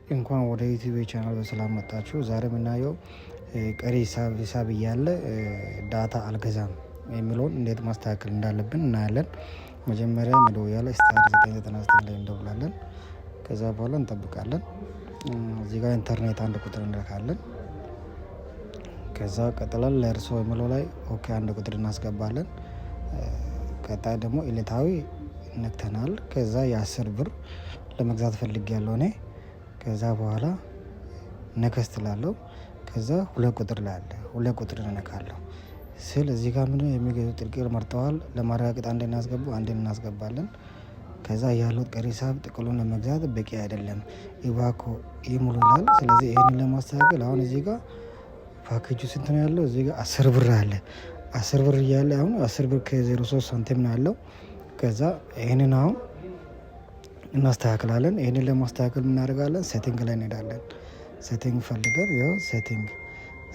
እንኳን ወደ ዩቲዩብ ቻናል በሰላም መጣችሁ። ዛሬ የምናየው ቀሪ ሂሳብ እያለ ዳታ አልገዛም የሚለውን እንዴት ማስተካከል እንዳለብን እናያለን። መጀመሪያ መደወያ ላይ ስታር 999 ላይ እንደውላለን። ከዛ በኋላ እንጠብቃለን። እዚህ ጋር ኢንተርኔት አንድ ቁጥር እንነካለን። ከዛ ቀጥለን ለእርሶ የሚለው ላይ ኦኬ አንድ ቁጥር እናስገባለን። ቀጣይ ደግሞ ዕለታዊ ነክተናል። ከዛ የ10 ብር ለመግዛት ፈልጌያለሁ እኔ። ከዛ በኋላ ነከስት ላለው ከዛ ሁለት ቁጥር ላይ አለ ሁለት ቁጥር እነካለሁ ስል እዚህ ጋር ምን የሚገዙ ጥቅል መርጠዋል። ለማረጋገጥ አንድ እናስገባለን። ከዛ ያለው ቀሪ ሂሳብ ጥቅሉን ለመግዛት በቂ አይደለም ኢባኮ ይሙሉ ይላል። ስለዚህ ይሄንን ለማስተካከል አሁን እዚህ ጋር ፓኬጁ ስንት ነው ያለው? እዚህ ጋር 10 ብር አለ። 10 ብር እያለ አሁን 10 ብር ከ03 ሳንቲም ነው ያለው። ከዛ ይሄንን አሁን እናስተካክላለን። ይሄንን ለማስተካከል ምን እናደርጋለን? ሴቲንግ ላይ እንሄዳለን። ሴቲንግ ፈልገን ያው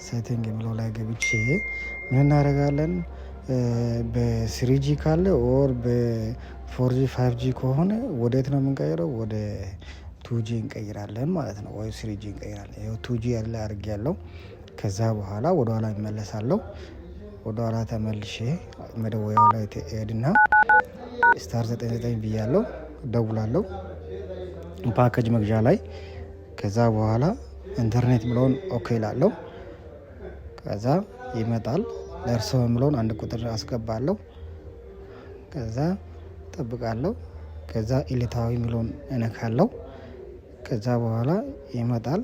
ሴቲንግ የሚለው ላይ ገብቼ ምን እናደርጋለን? በ3G ካለ ኦር በ4G 5G ከሆነ ወዴት ነው የምንቀይረው? ወደ 2G እንቀይራለን ማለት ነው፣ ወይ 3G እንቀይራለን። ይኸው 2G ያለ አድርጌያለሁ። ከዛ በኋላ ወደ ኋላ እመለሳለሁ። ወደ ኋላ ተመልሼ መደወያው ላይ ሄድና ስታር 99 ብያለሁ፣ ደውላለሁ ፓኬጅ መግዣ ላይ። ከዛ በኋላ ኢንተርኔት ምለውን ኦኬ ላለው ከዛ ይመጣል። ለእርሶ የምለውን አንድ ቁጥር አስገባለሁ። ከዛ ጠብቃለሁ። ከዛ ዕለታዊ ምለውን እነካለሁ። ከዛ በኋላ ይመጣል።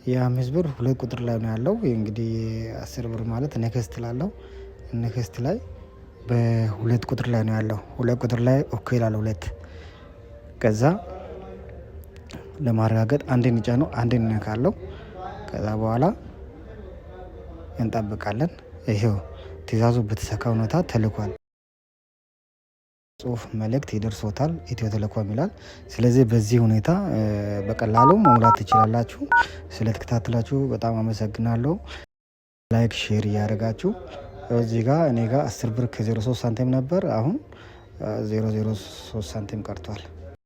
የ5 ብር ሁለት ቁጥር ላይ ነው ያለው። እንግዲህ 10 ብር ማለት ነክስት ላለው ነክስት ላይ በሁለት ቁጥር ላይ ነው ያለው። ሁለት ቁጥር ላይ ኦኬ ይላል ሁለት። ከዛ ለማረጋገጥ አንዴን ነው አንዴን እነካለሁ። ከዛ በኋላ እንጠብቃለን። ይሄው ትዕዛዙ በተሳካ ሁኔታ ተልኳል። ጽሁፍ መልእክት ይደርሶታል ኢትዮ ቴሌኮም ይላል። ስለዚህ በዚህ ሁኔታ በቀላሉ መሙላት ትችላላችሁ። ስለተከታተላችሁ በጣም አመሰግናለሁ። ላይክ ሼር እያደረጋችሁ እዚህ ጋር እኔ ጋር 10 ብር ከ03 ሳንቲም ነበር። አሁን 003 ሳንቲም ቀርቷል።